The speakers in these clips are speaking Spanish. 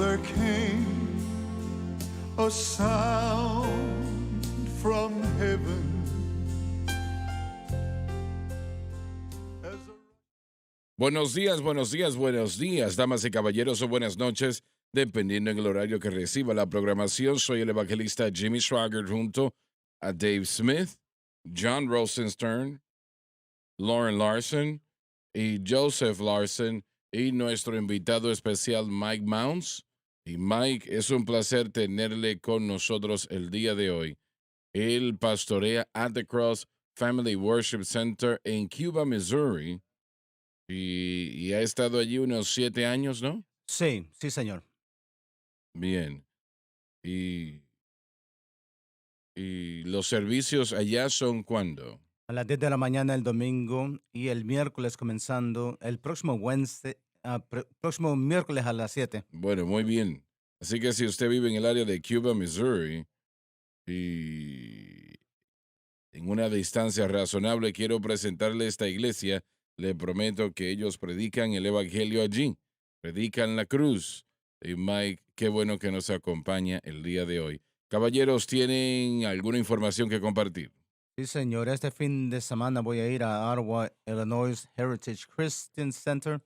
there came a sound from heaven. Buenos días, buenos días, buenos días, damas y caballeros, o buenas noches, dependiendo en el horario que reciba la programación. Soy el evangelista Jimmy Schwager junto a Dave Smith, John Rosenstern, Lauren Larson y Joseph Larson y nuestro invitado especial Mike Mounts. Y Mike, es un placer tenerle con nosotros el día de hoy. Él pastorea at the Cross Family Worship Center en Cuba, Missouri. Y ha estado allí unos 7 años, ¿no? Sí, sí, señor. Bien. Y, y los servicios allá son ¿cuándo? A las 10 de la mañana el domingo y el miércoles comenzando el próximo próximo miércoles a las 7. Bueno, muy bien. Así que si usted vive en el área de Cuba, Missouri, y en una distancia razonable, quiero presentarle esta iglesia. Le prometo que ellos predican el evangelio allí, predican la cruz. Y Mike, qué bueno que nos acompaña el día de hoy. Caballeros, ¿tienen alguna información que compartir? Sí, señor. Este fin de semana voy a ir a Ottawa, Illinois Heritage Christian Center.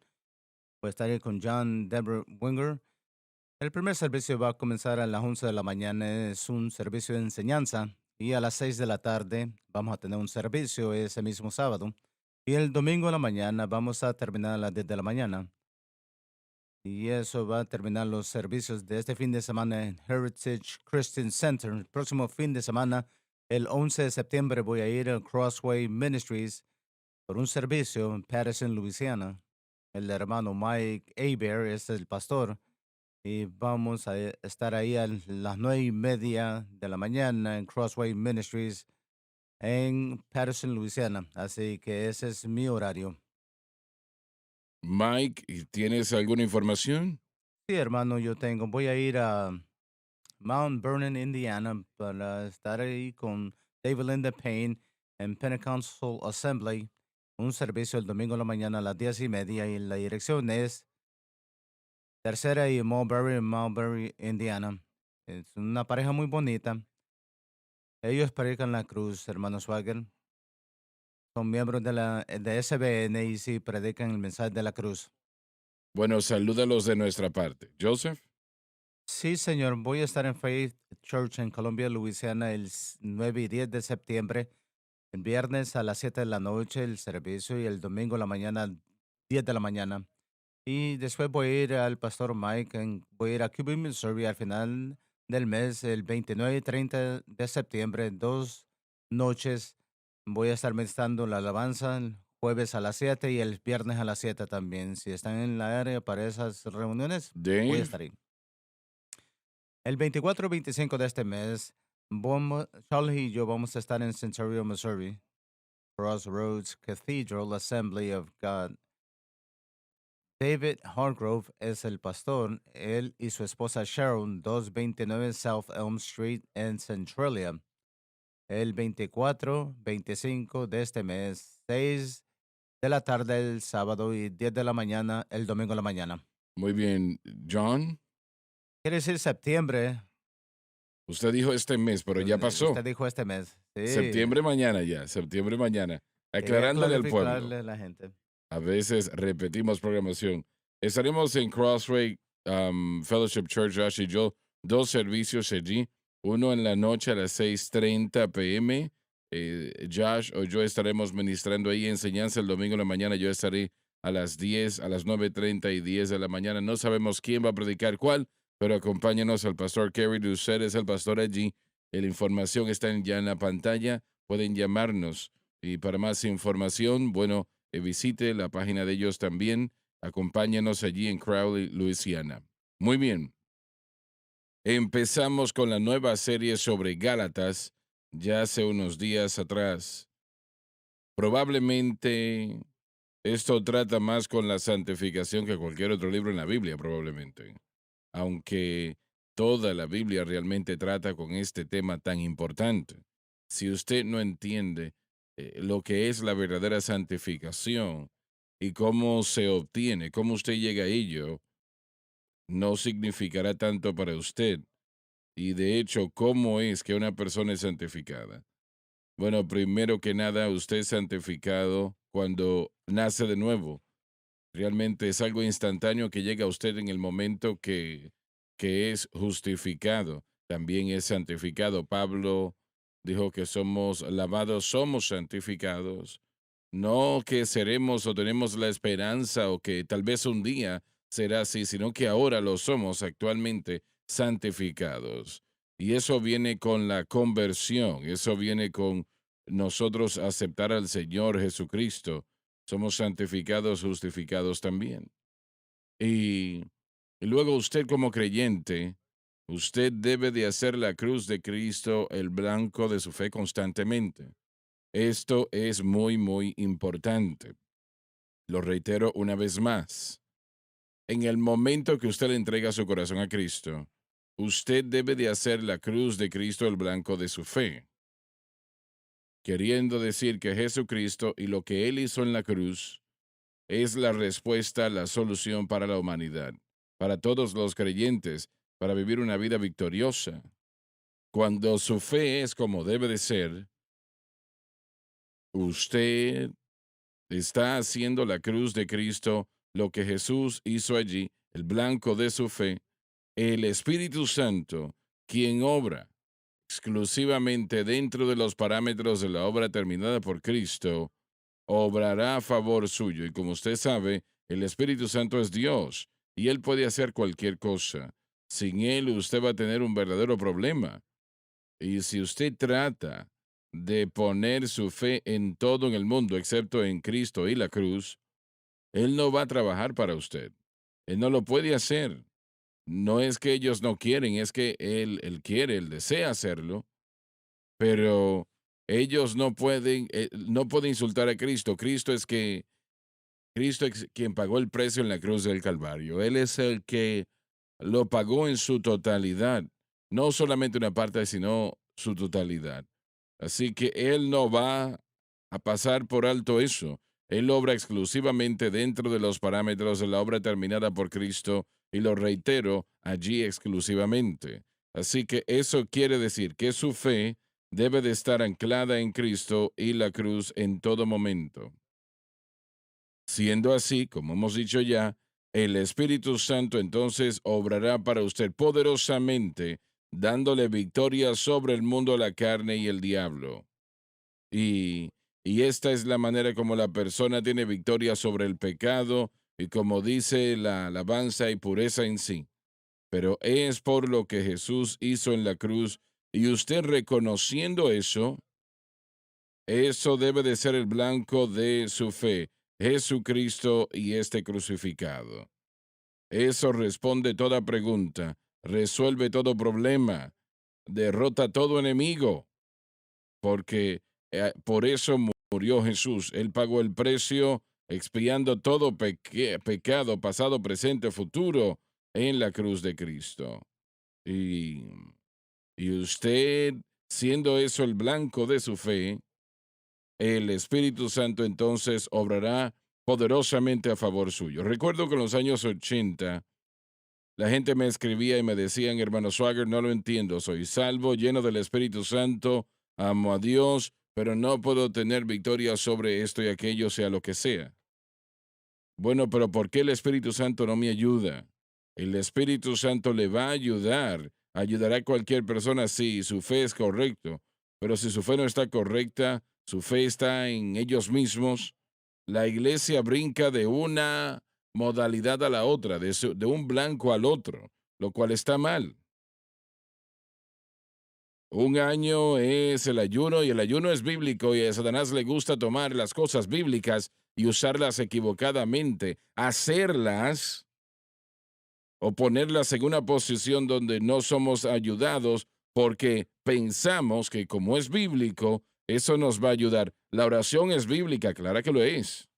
Voy a estar ahí con John Deborah Winger. El primer servicio va a comenzar a las 11 de la mañana. Es un servicio de enseñanza. Y a las 6 de la tarde vamos a tener un servicio ese mismo sábado. Y el domingo en la mañana vamos a terminar a las 10 de la mañana. Y eso va a terminar los servicios de este fin de semana en Heritage Christian Center. El próximo fin de semana, el 11 de septiembre, voy a ir a Crossway Ministries por un servicio en Patterson, Louisiana. El hermano Mike Aber es el pastor y vamos a estar ahí a las 9:30 de la mañana en Crossway Ministries en Patterson, Louisiana. Así que ese es mi horario. Mike, ¿y ¿tienes alguna información? Sí, hermano, voy a ir a Mount Vernon, Indiana, para estar ahí con David Linda Payne en Pentecostal Assembly, un servicio el domingo en la mañana a las 10:30 y la dirección es Tercera y Mulberry, en Mulberry, Indiana. Es una pareja muy bonita. Ellos predican la cruz, hermano Swagger. Son miembros de SBN y sí predican el mensaje de la cruz. Bueno, salúdalos de nuestra parte. Joseph. Sí, señor. Voy a estar en Faith Church en Columbia, Louisiana, el 9 y 10 de septiembre. El viernes a las 7 de la noche el servicio y el domingo en la mañana 10 de la mañana. Y después voy a ir al pastor Mike, voy a ir a Cuba, Missouri al final del mes, el 29 y 30 de septiembre, 2 noches. Voy a estar ministrando la alabanza el jueves a las 7 y el viernes a las 7 también. Si están en la área para esas reuniones, voy a Dave. estar ahí. El 24 y 25 de este mes, Charlie y yo vamos a estar en Centennial, Missouri. Crossroads Cathedral Assembly of God. David Hargrove es el pastor, él y su esposa Sharon, 229 South Elm Street en Centralia. El 24, 25 de este mes, 6 de la tarde el sábado y 10 de la mañana el domingo en la mañana. Muy bien. John, Quiere decir septiembre. usted dijo este mes, pero ya pasó. Usted dijo este mes. Sí, Septiembre mañana ya, septiembre mañana. quería Aclarándole al pueblo. clarificarle a la gente. A veces repetimos programación. Estaremos en Crossway Fellowship Church, Josh y yo, 2 servicios allí. Uno en la noche a las 6:30 p.m. Josh o yo estaremos ministrando ahí enseñanza. El domingo en la mañana yo estaré a las 10, a las 9:30 y 10 de la mañana. No sabemos quién va a predicar cuál, pero acompáñenos al pastor Kerry Doucet, es el pastor allí. La información está ya en la pantalla. Pueden llamarnos. Y para más información, bueno, visite la página de ellos también. Acompáñanos allí en Crowley, Luisiana. Muy bien. Empezamos con la nueva serie sobre Gálatas ya hace unos días atrás. Probablemente esto trata más con la santificación que cualquier otro libro en la Biblia, probablemente. Aunque toda la Biblia realmente trata con este tema tan importante. Si usted no entiende lo que es la verdadera santificación y cómo se obtiene, cómo usted llega a ello, no significará tanto para usted. Y de hecho, ¿cómo es que una persona es santificada? Bueno, primero que nada, usted es santificado cuando nace de nuevo. Realmente es algo instantáneo que llega a usted en el momento que es justificado. También es santificado. Pablo dijo que somos lavados, somos santificados. No que seremos o tenemos la esperanza o que tal vez un día será así, sino que ahora lo somos actualmente santificados. Y eso viene con la conversión, eso viene con nosotros aceptar al Señor Jesucristo. Somos santificados, justificados también. Y, y luego usted como creyente, usted debe de hacer la cruz de Cristo el blanco de su fe constantemente. Esto es muy, muy importante. Lo reitero una vez más. En el momento que usted le entrega su corazón a Cristo, usted debe de hacer la cruz de Cristo el blanco de su fe, queriendo decir que Jesucristo y lo que Él hizo en la cruz es la respuesta, la solución para la humanidad, para todos los creyentes, para vivir una vida victoriosa. Cuando su fe es como debe de ser, usted está haciendo la cruz de Cristo, lo que Jesús hizo allí, el blanco de su fe, el Espíritu Santo, quien obra exclusivamente dentro de los parámetros de la obra terminada por Cristo, obrará a favor suyo. Y como usted sabe, el Espíritu Santo es Dios y Él puede hacer cualquier cosa. Sin Él usted va a tener un verdadero problema. Y si usted trata de poner su fe en todo en el mundo, excepto en Cristo y la cruz, Él no va a trabajar para usted. Él no lo puede hacer. No es que ellos no quieren, es que él quiere, Él desea hacerlo, pero ellos no pueden insultar a Cristo. Cristo es quien pagó el precio en la cruz del Calvario. Él es el que lo pagó en su totalidad, no solamente una parte, sino su totalidad. Así que Él no va a pasar por alto eso. Él obra exclusivamente dentro de los parámetros de la obra terminada por Cristo y lo reitero allí exclusivamente. Así que eso quiere decir que su fe debe de estar anclada en Cristo y la cruz en todo momento. Siendo así, como hemos dicho ya, el Espíritu Santo entonces obrará para usted poderosamente, dándole victoria sobre el mundo, la carne y el diablo. Y, y esta es la manera como la persona tiene victoria sobre el pecado y como dice la alabanza y pureza en sí. Pero es por lo que Jesús hizo en la cruz y usted reconociendo eso, eso debe de ser el blanco de su fe, Jesucristo y este crucificado. Eso responde toda pregunta, resuelve todo problema, derrota todo enemigo, porque por eso murió Jesús. Él pagó el precio expiando todo pecado pasado, presente, futuro en la cruz de Cristo. Y, y usted, siendo eso el blanco de su fe, el Espíritu Santo entonces obrará poderosamente a favor suyo. Recuerdo que en los años 80 la gente me escribía y me decían, hermano Swagger, no lo entiendo, soy salvo, lleno del Espíritu Santo, amo a Dios, pero no puedo tener victoria sobre esto y aquello, sea lo que sea. Bueno, pero ¿por qué el Espíritu Santo no me ayuda? El Espíritu Santo le va a ayudar, ayudará a cualquier persona si su fe es correcta, pero si su fe no está correcta, su fe está en ellos mismos, la iglesia brinca de una modalidad a la otra, de un blanco al otro, lo cual está mal. Un año es el ayuno y el ayuno es bíblico y a Satanás le gusta tomar las cosas bíblicas y usarlas equivocadamente, hacerlas o ponerlas en una posición donde no somos ayudados porque pensamos que como es bíblico, eso nos va a ayudar. La oración es bíblica, claro que lo es.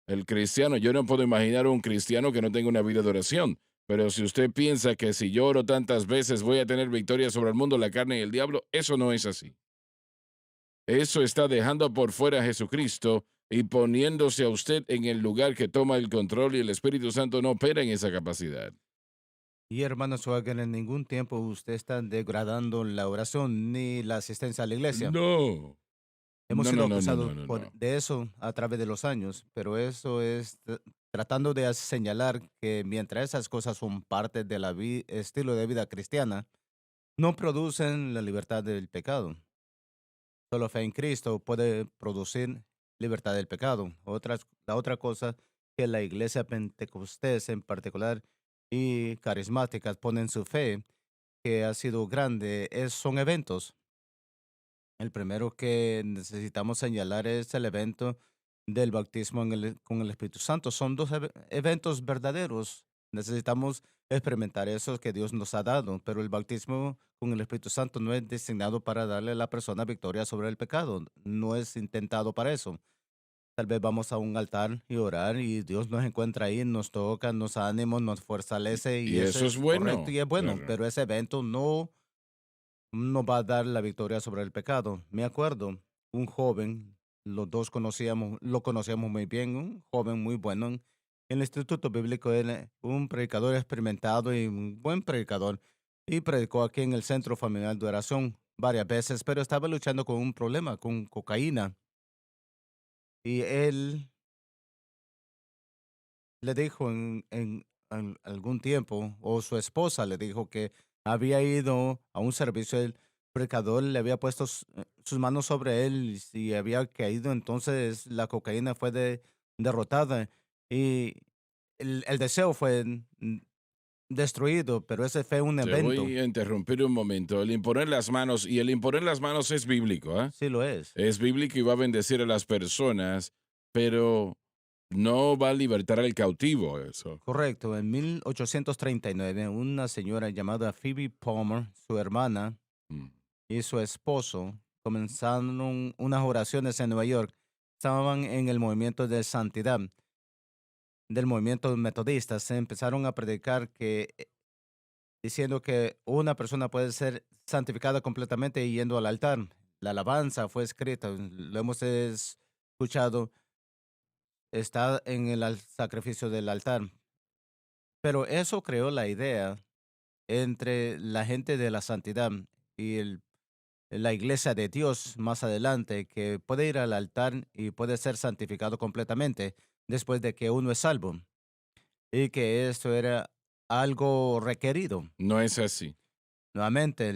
El cristiano, yo no puedo imaginar un cristiano que no tenga una vida de oración, pero si usted piensa que si yo oro tantas veces voy a tener victoria sobre el mundo, la carne y el diablo, eso no es así. Eso está dejando por fuera a Jesucristo y poniéndose a usted en el lugar que toma el control y el Espíritu Santo no opera en esa capacidad. Y hermano Swagger, en ningún tiempo usted está degradando la oración ni la asistencia a la iglesia. No, Hemos no, no, sido no, no, acusados no, no, por, no. de eso a través de los años, pero eso es tratando de señalar que mientras esas cosas son parte del estilo de vida cristiana, no producen la libertad del pecado. Solo fe en Cristo puede producir libertad del pecado. La otra cosa que la iglesia pentecostés en particular y carismáticas ponen su fe, que ha sido grande, son eventos. El primero que necesitamos señalar es el evento del bautismo con el Espíritu Santo. Son dos eventos verdaderos. Necesitamos experimentar eso que Dios nos ha dado, pero el bautismo con el Espíritu Santo no es designado para darle a la persona victoria sobre el pecado. No es intentado para eso. Tal vez vamos a un altar y orar y Dios nos encuentra ahí, nos toca, nos anima, nos fortalece y Y eso eso es es correcto bueno, y es bueno, claro. pero ese evento no va a dar la victoria sobre el pecado. Me acuerdo, un joven, los dos lo conocíamos muy bien, un joven muy bueno en el Instituto Bíblico, él, un predicador experimentado y un buen predicador, y predicó aquí en el Centro Familiar de Oración varias veces, pero estaba luchando con un problema, con cocaína, y él le dijo en algún tiempo, o su esposa le dijo que había ido a un servicio, el predicador le había puesto sus manos sobre él y si había caído, entonces la cocaína fue derrotada y el deseo fue destruido, pero ese fue un Te evento, voy a interrumpir un momento. El imponer las manos, y el imponer las manos es bíblico, ¿ah? sí lo es. Es bíblico y va a bendecir a las personas, pero no va a libertar al cautivo eso. Correcto, en 1839 una señora llamada Phoebe Palmer, su hermana, Mm. y su esposo comenzaron unas oraciones en Nueva York. Estaban en el movimiento de santidad del movimiento metodista. Se empezaron a predicar diciendo que una persona puede ser santificada completamente yendo al altar. La alabanza fue escrita, lo hemos escuchado, está en el sacrificio del altar. Pero eso creó la idea entre la gente de la santidad y la iglesia de Dios más adelante, que puede ir al altar y puede ser santificado completamente después de que uno es salvo, y que esto era algo requerido. No es así. Nuevamente,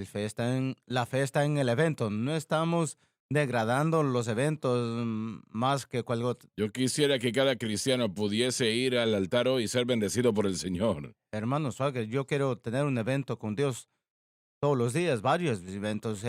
la fe está en el evento. No estamos degradando los eventos más que cualquier otro. Yo quisiera que cada cristiano pudiese ir al altar hoy y ser bendecido por el Señor. Hermano Swagger, yo quiero tener un evento con Dios todos los días, varios eventos.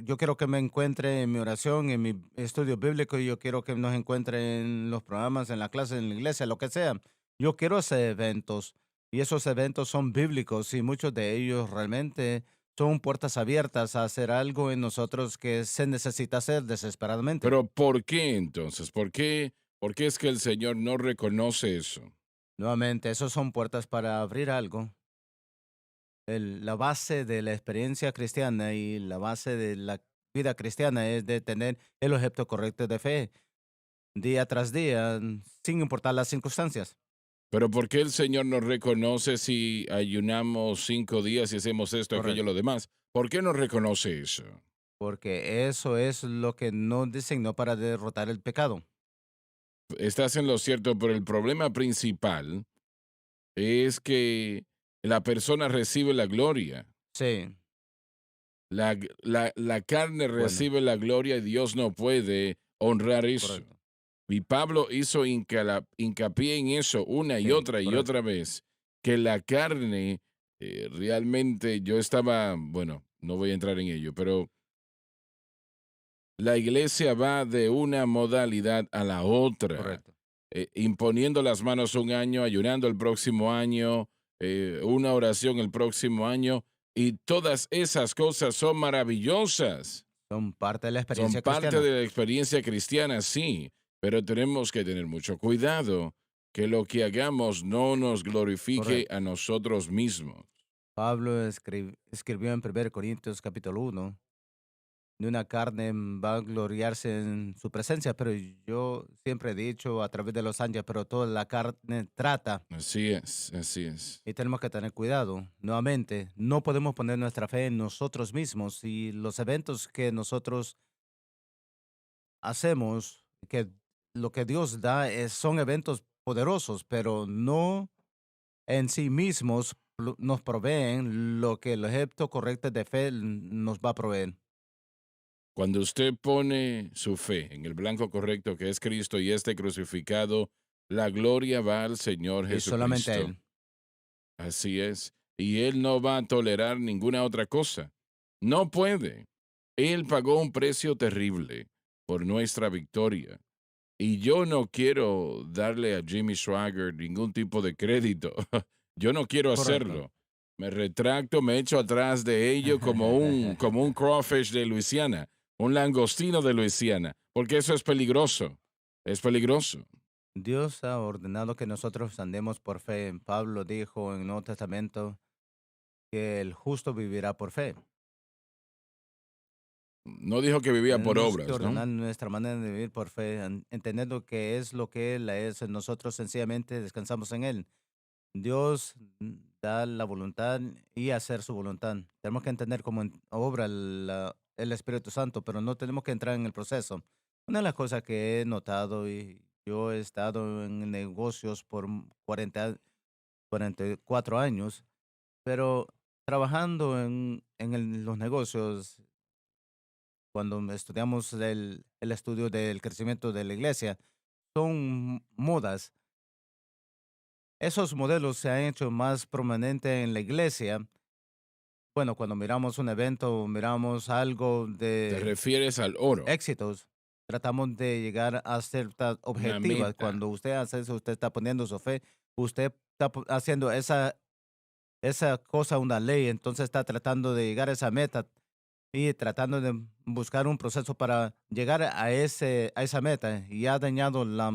Yo quiero que me encuentre en mi oración, en mi estudio bíblico, y yo quiero que nos encuentre en los programas, en la clase, en la iglesia, lo que sea. Yo quiero hacer eventos y esos eventos son bíblicos y muchos de ellos realmente son puertas abiertas a hacer algo en nosotros que se necesita hacer desesperadamente. Pero ¿por qué entonces? ¿Por qué es que el Señor no reconoce eso? Nuevamente, esos son puertas para abrir algo. La base de la experiencia cristiana y la base de la vida cristiana es de tener el objeto correcto de fe día tras día, sin importar las circunstancias, Pero ¿por qué el Señor nos reconoce si ayunamos 5 días y hacemos esto, aquello, lo correcto, demás? ¿Por qué nos reconoce eso? porque eso es lo que no diseñó para derrotar el pecado. Estás en lo cierto, pero el problema principal es que la persona recibe la gloria. Sí, La carne bueno, recibe la gloria y Dios no puede honrar eso. correcto, Y Pablo hizo hincapié en eso una sí, y correcto, otra vez, que la carne realmente yo estaba, bueno, no voy a entrar en ello, pero la iglesia va de una modalidad a la otra, correcto. imponiendo las manos un año, ayunando el próximo año, una oración el próximo año, y todas esas cosas son maravillosas. Son parte de la Son experiencia parte cristiana. de la experiencia cristiana, sí, pero tenemos que tener mucho cuidado que lo que hagamos no nos glorifique Correcto. a nosotros mismos. Pablo escribió en 1 Corintios capítulo 1 ni una carne va a gloriarse en su presencia, pero yo siempre he dicho a través de los años, pero toda la carne trata Así es, así es. y tenemos que tener cuidado. Nuevamente, no podemos poner nuestra fe en nosotros mismos y los eventos que nosotros hacemos, que lo que Dios da son eventos poderosos, pero no en sí mismos nos proveen lo que el objeto correcto de fe nos va a proveer. Cuando usted pone su fe en el blanco correcto que es Cristo y este crucificado, la gloria va al Señor Y solamente a Jesucristo. Él. Así es. Y Él no va a tolerar ninguna otra cosa. No puede. Él pagó un precio terrible por nuestra victoria. Y yo no quiero darle a Jimmy Swagger ningún tipo de crédito. Yo no quiero Correcto. hacerlo. Me retracto, me echo atrás de ello como un crawfish de Luisiana, un langostino de Luisiana, porque eso es peligroso. Es peligroso. Dios ha ordenado que nosotros andemos por fe. Pablo dijo en el Nuevo Testamento que el justo vivirá por fe. No dijo que vivía por Tenemos que obras, ¿no? ordenar nuestra manera de vivir por fe, entendiendo que es lo que Él es. Nosotros sencillamente descansamos en Él. Dios da la voluntad y hacer su voluntad. Tenemos que entender cómo obra el Espíritu Santo, pero no tenemos que entrar en el proceso. Una de las cosas que he notado, y yo he estado en negocios por 44 años, pero trabajando en los negocios, cuando estudiamos el estudio del crecimiento de la iglesia, son modas. Esos modelos se han hecho más prominentes en la iglesia. Bueno, cuando miramos un evento, miramos algo Te de refieres al oro, éxitos, tratamos de llegar a ciertas una objetivas. meta. Cuando usted hace eso, usted está poniendo su fe, usted está haciendo esa cosa una ley, entonces está tratando de llegar a esa meta y tratando de buscar un proceso para llegar a esa meta y ha dañado la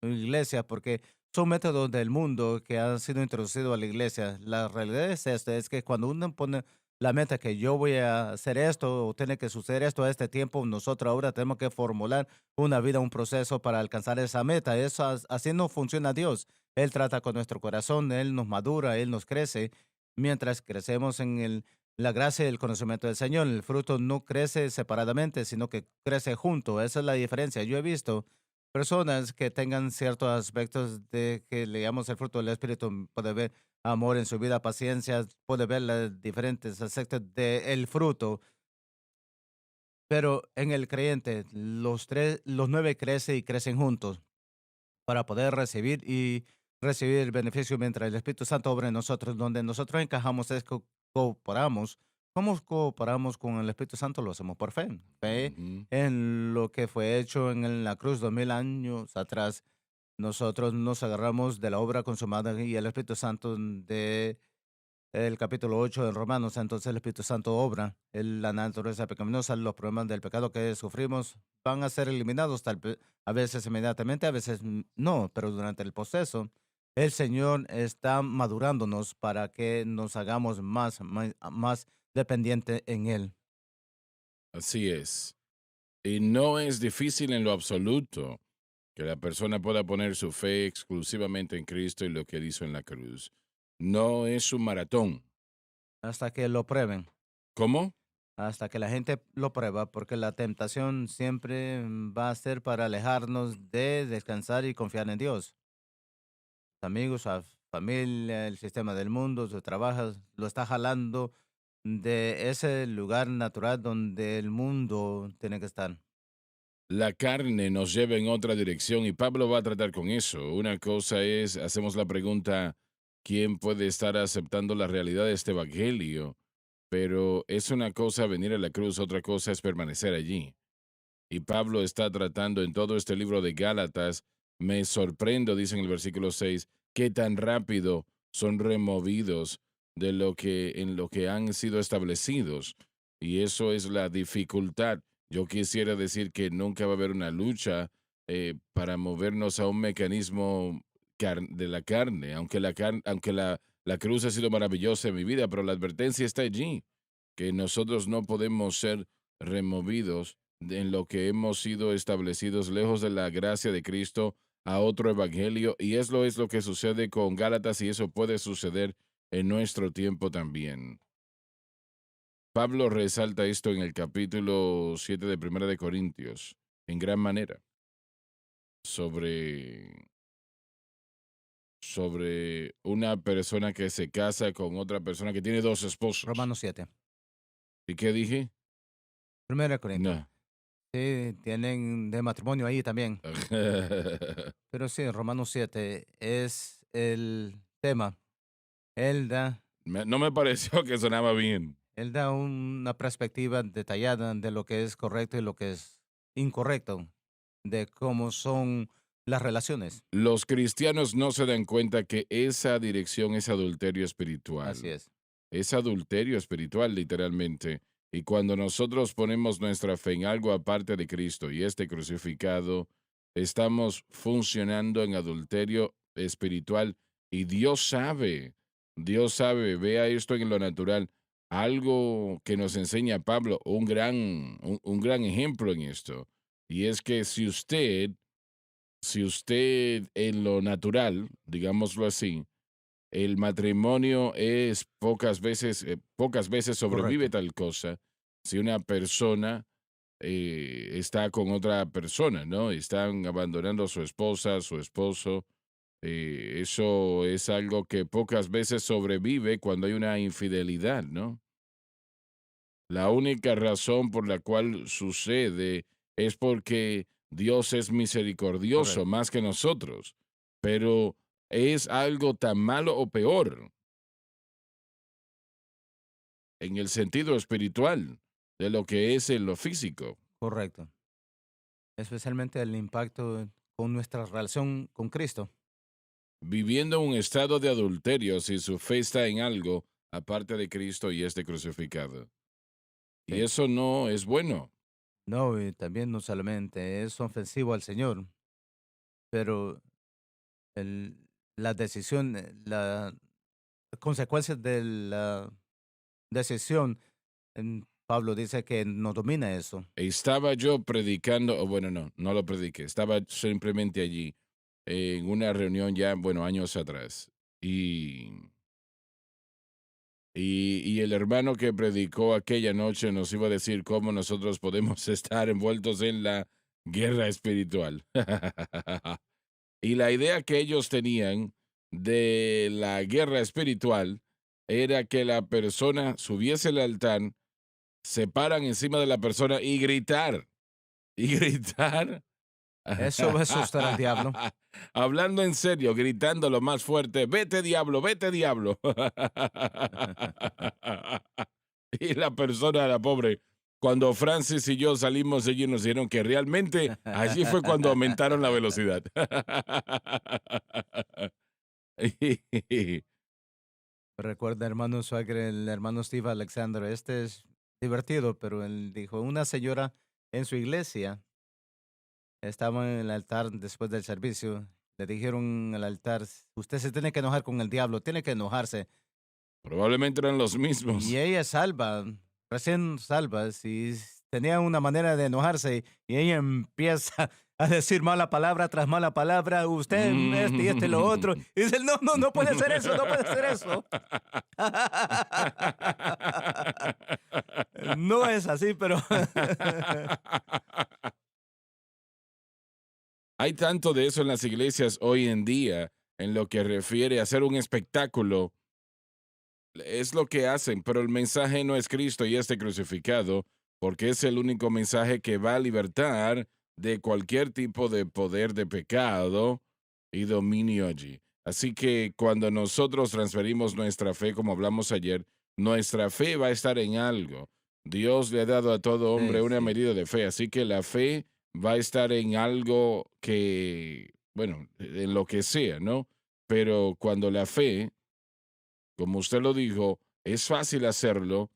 iglesia porque son métodos del mundo que han sido introducidos a la iglesia. La realidad es esta, es que cuando uno pone la meta que yo voy a hacer esto o tiene que suceder esto a este tiempo, nosotros ahora tenemos que formular una vida, un proceso para alcanzar esa meta. Eso, así no funciona Dios. Él trata con nuestro corazón, Él nos madura, Él nos crece, mientras crecemos en la gracia y el conocimiento del Señor. El fruto no crece separadamente, sino que crece junto. Esa es la diferencia. Yo he visto personas que tengan ciertos aspectos de que le llamamos el fruto del Espíritu. Puede ver amor en su vida, paciencia, puede ver los diferentes aspectos del fruto. Pero en el creyente, los nueve crecen y crecen juntos para poder recibir el beneficio mientras el Espíritu Santo obra en nosotros. Donde nosotros encajamos es que cooperamos. ¿Cómo cooperamos con el Espíritu Santo? Lo hacemos por fe. Fe Ujú. en lo que fue hecho en la cruz 2000 años atrás. Nosotros nos agarramos de la obra consumada y el Espíritu Santo de el capítulo 8 de Romanos. Entonces el Espíritu Santo obra. La naturaleza pecaminosa, los problemas del pecado que sufrimos van a ser eliminados a veces inmediatamente, a veces no, pero durante el proceso el Señor está madurándonos para que nos hagamos más dependiente en Él. Así es. Y no es difícil en lo absoluto que la persona pueda poner su fe exclusivamente en Cristo y lo que hizo en la cruz. No es un maratón. Hasta que lo prueben, ¿Cómo? hasta que la gente lo prueba, porque la tentación siempre va a ser para alejarnos de descansar y confiar en Dios. Amigos, a familia, el sistema del mundo, su trabajo, lo está jalando de ese lugar natural donde el mundo tiene que estar. La carne nos lleva en otra dirección y Pablo va a tratar con eso. Una cosa es, hacemos la pregunta, ¿quién puede estar aceptando la realidad de este evangelio? Pero es una cosa venir a la cruz, otra cosa es permanecer allí. Y Pablo está tratando en todo este libro de Gálatas, me sorprendo, dice en el versículo 6, qué tan rápido son removidos de lo que en lo que han sido establecidos. Y eso es la dificultad. Yo quisiera decir que nunca va a haber una lucha para movernos a un mecanismo de la carne, aunque la cruz ha sido maravillosa en mi vida, pero la advertencia está allí, que nosotros no podemos ser removidos en lo que hemos sido establecidos lejos de la gracia de Cristo a otro evangelio, y eso es lo que sucede con Gálatas, y eso puede suceder en nuestro tiempo también. Pablo resalta esto en el capítulo 7 de Primera de Corintios, en gran manera, sobre una persona que se casa con otra persona que tiene dos esposos. Romanos 7. ¿Y qué dije? 1 Corintios. No. Sí, tienen de matrimonio ahí también. Pero sí, Romanos 7 es el tema. Él da, No me pareció que sonaba bien. él da una perspectiva detallada de lo que es correcto y lo que es incorrecto, de cómo son las relaciones. Los cristianos no se dan cuenta que esa dirección es adulterio espiritual. Así es. Es adulterio espiritual, literalmente. Y cuando nosotros ponemos nuestra fe en algo aparte de Cristo y este crucificado, estamos funcionando en adulterio espiritual. Y Dios sabe, vea esto en lo natural. Algo que nos enseña Pablo, un gran ejemplo en esto. Y es que si usted en lo natural, digámoslo así, el matrimonio es pocas veces sobrevive Correcto. tal cosa si una persona está con otra persona, ¿no? Están abandonando a su esposa, a su esposo. Eso es algo que pocas veces sobrevive cuando hay una infidelidad, ¿no? La única razón por la cual sucede es porque Dios es misericordioso Correcto. más que nosotros, pero es algo tan malo o peor en el sentido espiritual de lo que es en lo físico. Correcto. Especialmente el impacto con nuestra relación con Cristo. Viviendo en un estado de adulterio si su fe está en algo aparte de Cristo y este crucificado. Y Sí. eso no es bueno. No, y también no solamente es ofensivo al Señor, pero el, la decisión, las consecuencias de la decisión, Pablo dice que no domina eso. Estaba yo predicando, o bueno, no lo prediqué, estaba simplemente allí en una reunión ya, bueno, años atrás. Y el hermano que predicó aquella noche nos iba a decir cómo nosotros podemos estar envueltos en la guerra espiritual. Y la idea que ellos tenían de la guerra espiritual era que la persona subiese al altar, se paran encima de la persona y gritar. Eso va a asustar al diablo. Hablando en serio, gritando lo más fuerte, vete diablo, vete diablo. Y la persona, la pobre, cuando Francis y yo salimos, ellos nos dijeron que realmente allí fue cuando aumentaron la velocidad. Recuerda, hermano Suagre, el hermano Steve Alexander, este es divertido, pero él dijo, una señora en su iglesia estaba en el altar después del servicio, le dijeron al altar, usted se tiene que enojar con el diablo, tiene que enojarse. Probablemente eran los Y mismos. ella es salva, recién salva, si tenía una manera de enojarse y ella empieza a decir mala palabra tras mala palabra, usted este y lo otro, y dice, no, no, no puede ser eso, no puede ser eso. No es así, pero Hay tanto de eso en las iglesias hoy en día, en lo que refiere a hacer un espectáculo. Es lo que hacen, pero el mensaje no es Cristo y este crucificado, porque es el único mensaje que va a libertar de cualquier tipo de poder de pecado y dominio allí. Así que cuando nosotros transferimos nuestra fe, como hablamos ayer, nuestra fe va a estar en algo. Dios le ha dado a todo hombre una sí, medida de fe, así que la fe va a estar en algo que, bueno, en lo que sea, ¿no? Pero cuando la fe, como usted lo dijo, es fácil hacerlo,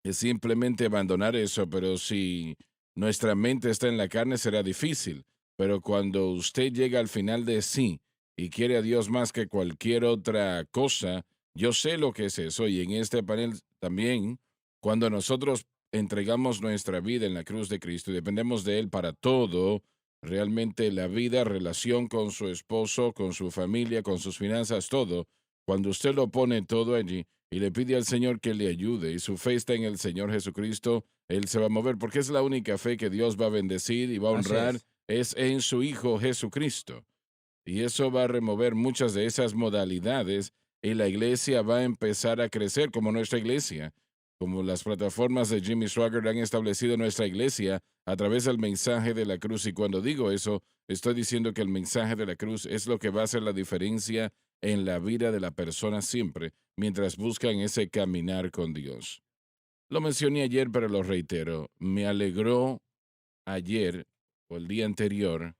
es simplemente abandonar eso, pero si nuestra mente está en la carne será difícil. Pero cuando usted llega al final de sí y quiere a Dios más que cualquier otra cosa, yo sé lo que es eso. Y en este panel también, cuando nosotros entregamos nuestra vida en la cruz de Cristo y dependemos de Él para todo, realmente la vida, relación con su esposo, con su familia, con sus finanzas, todo, cuando usted lo pone todo allí y le pide al Señor que le ayude y su fe está en el Señor Jesucristo, Él se va a mover porque es la única fe que Dios va a bendecir y va a Así honrar, es. es en su Hijo Jesucristo. Y eso va a remover muchas de esas modalidades y la iglesia va a empezar a crecer como nuestra iglesia, como las plataformas de Jimmy Swaggart han establecido nuestra iglesia a través del mensaje de la cruz. Y cuando digo eso, estoy diciendo que el mensaje de la cruz es lo que va a hacer la diferencia en la vida de la persona siempre, mientras buscan ese caminar con Dios. Lo mencioné ayer, pero lo reitero. Me alegró ayer o el día anterior.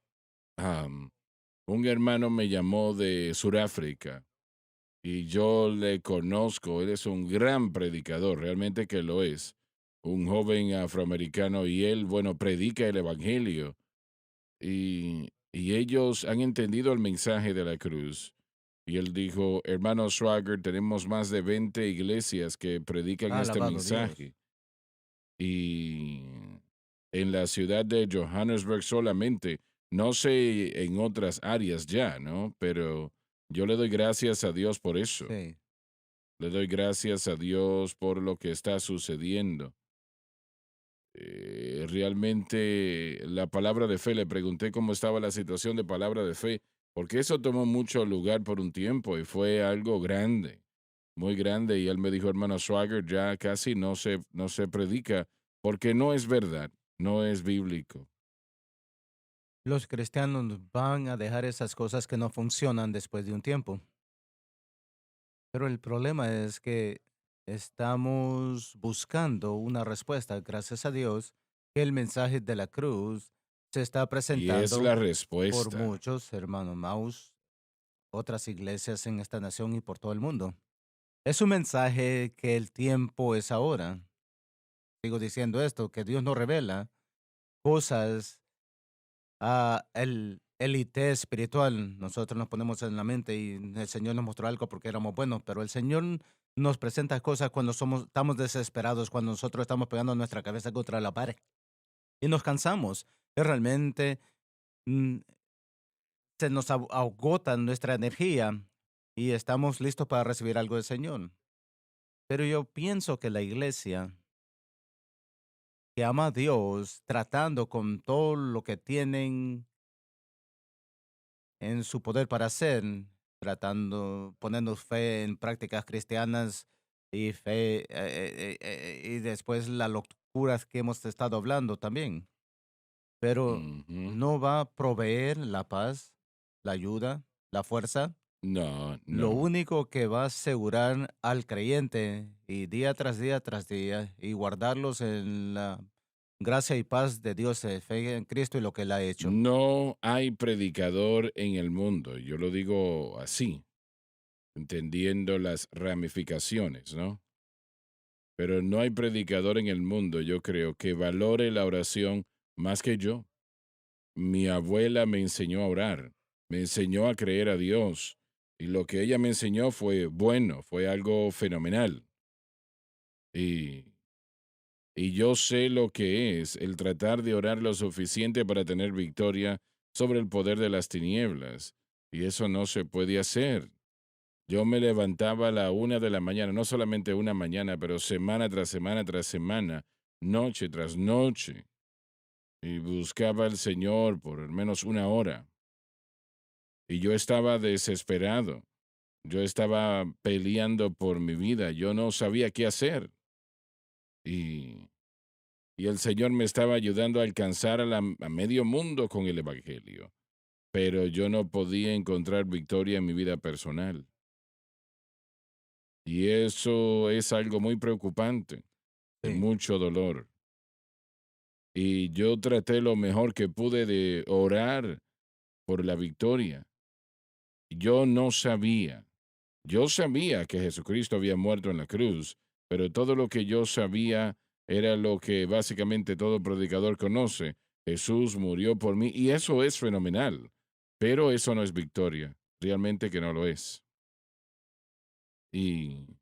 Un hermano me llamó de Sudáfrica y yo le conozco, él es un gran predicador, realmente que lo es, un joven afroamericano y él, bueno, predica el Evangelio y ellos han entendido el mensaje de la cruz. Y él dijo, hermano Swagger, tenemos más de 20 iglesias que predican este Alabado Dios. mensaje y en la ciudad de Johannesburg solamente. No sé en otras áreas ya, ¿no? Pero yo le doy gracias a Dios por eso. Sí. Le doy gracias a Dios por lo que está sucediendo. Realmente la palabra de fe, le pregunté cómo estaba la situación de palabra de fe, porque eso tomó mucho lugar por un tiempo y fue algo grande, muy grande. Y él me dijo, hermano Swagger, ya casi no se predica porque no es verdad, no es bíblico. Los cristianos van a dejar esas cosas que no funcionan después de un tiempo. Pero el problema es que estamos buscando una respuesta, gracias a Dios, que el mensaje de la cruz se está Y es la presentando por respuesta. muchos, hermanos Maus, otras iglesias en esta nación y por todo el mundo. Es un mensaje que el tiempo es ahora. Sigo diciendo esto, que Dios nos revela cosas a el élite espiritual. Nosotros nos ponemos en la mente y el Señor nos mostró algo porque éramos buenos, pero el Señor nos presenta cosas cuando estamos desesperados, cuando nosotros estamos pegando nuestra cabeza contra la pared y nos cansamos. Y realmente mm, se nos agota nuestra energía y estamos listos para recibir algo del Señor. Pero yo pienso que la iglesia que ama a Dios, tratando con todo lo que tienen en su poder para hacer, tratando, poniendo fe en prácticas cristianas y fe, y después las locuras que hemos estado hablando también. Pero Ujú. no va a proveer la paz, la ayuda, la fuerza. No, Lo no. único que va a asegurar al creyente y día tras día y guardarlos en la gracia y paz de Dios, fe en Cristo y lo que Él ha hecho. No hay predicador en el mundo, yo lo digo así, entendiendo las ramificaciones, ¿no? Pero no hay predicador en el mundo, yo creo, que valore la oración más que yo. Mi abuela me enseñó a orar, me enseñó a creer a Dios, y lo que ella me enseñó fue bueno, fue algo fenomenal. Y, y yo sé lo que es el tratar de orar lo suficiente para tener victoria sobre el poder de las tinieblas. Y eso no se puede hacer. Yo me levantaba a la 1 de la mañana, no solamente una mañana, pero semana tras semana tras semana, noche tras noche, y buscaba al Señor por al menos una hora. Y yo estaba desesperado. Yo estaba peleando por mi vida. Yo no sabía qué hacer. Y, y el Señor me estaba ayudando a alcanzar a medio mundo con el Evangelio. Pero yo no podía encontrar victoria en mi vida personal. Y eso es algo muy preocupante, de Sí, mucho dolor. Y yo traté lo mejor que pude de orar por la victoria. Yo no sabía. Yo sabía que Jesucristo había muerto en la cruz, pero todo lo que yo sabía era lo que básicamente todo predicador conoce. Jesús murió por mí y eso es fenomenal, pero eso no es victoria, realmente que no lo es. Y,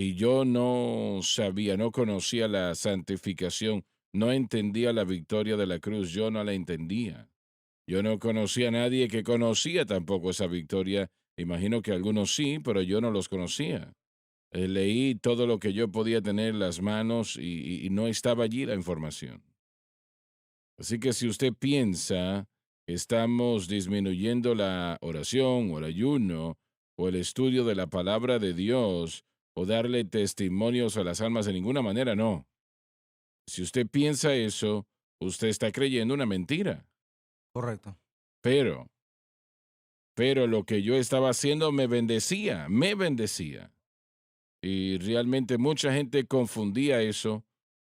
y yo no sabía, no conocía la santificación, no entendía la victoria de la cruz, yo no la entendía. Yo no conocía a nadie que conocía tampoco esa victoria. Imagino que algunos sí, pero yo no los conocía. Leí todo lo que yo podía tener en las manos y no estaba allí la información. Así que si usted piensa que estamos disminuyendo la oración o el ayuno o el estudio de la palabra de Dios o darle testimonios a las almas de ninguna manera, no. Si usted piensa eso, usted está creyendo una mentira. Correcto. Pero, pero lo que yo estaba haciendo me bendecía, me bendecía. Y realmente mucha gente confundía eso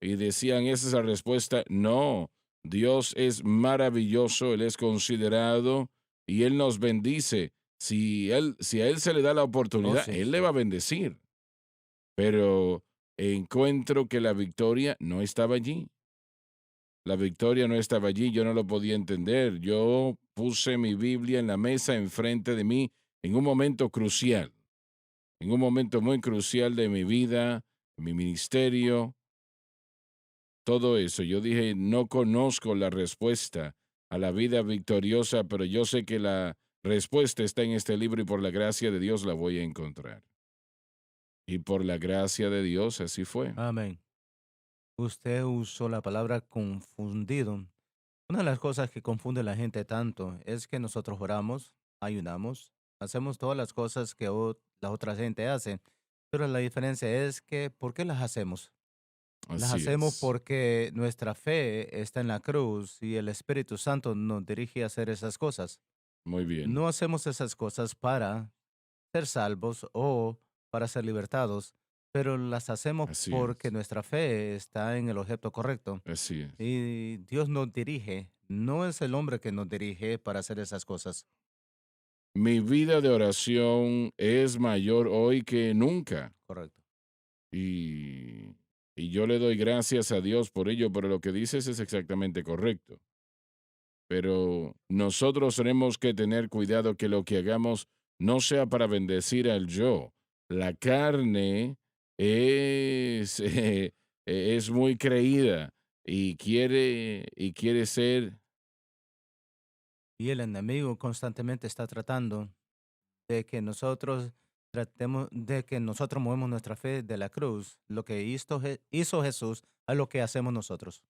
y decían, esa es la respuesta. No, Dios es maravilloso, Él es considerado y Él nos bendice. Si a Él se le da la Oh, oportunidad, sí, Él le sí. va a bendecir. Pero encuentro que la victoria no estaba allí. La victoria no estaba allí, yo no lo podía entender. Yo puse mi Biblia en la mesa enfrente de mí en un momento crucial, en un momento muy crucial de mi vida, mi ministerio, todo eso. Yo dije, no conozco la respuesta a la vida victoriosa, pero yo sé que la respuesta está en este libro y por la gracia de Dios la voy a encontrar. Y por la gracia de Dios así fue. Amén. Usted usó la palabra confundido. Una de las cosas que confunde a la gente tanto es que nosotros oramos, ayunamos, hacemos todas las cosas que la otra gente hace, pero la diferencia es que, ¿por qué las hacemos? Las Así hacemos es. porque nuestra fe está en la cruz y el Espíritu Santo nos dirige a hacer esas cosas. Muy bien. No hacemos esas cosas para ser salvos o para ser libertados, pero las hacemos Así porque es. nuestra fe está en el objeto correcto. Así es. Y Dios nos dirige, no es el hombre que nos dirige para hacer esas cosas. Mi vida de oración es mayor hoy que nunca Correcto. y, y yo le doy gracias a Dios por ello, pero lo que dices es exactamente correcto. Pero nosotros tenemos que tener cuidado que lo que hagamos no sea para bendecir al yo. La carne es, es muy creída y quiere ser Y el enemigo constantemente está tratando de que nosotros tratemos, de que nosotros movemos nuestra fe de la cruz, lo que hizo Jesús, a lo que hacemos nosotros.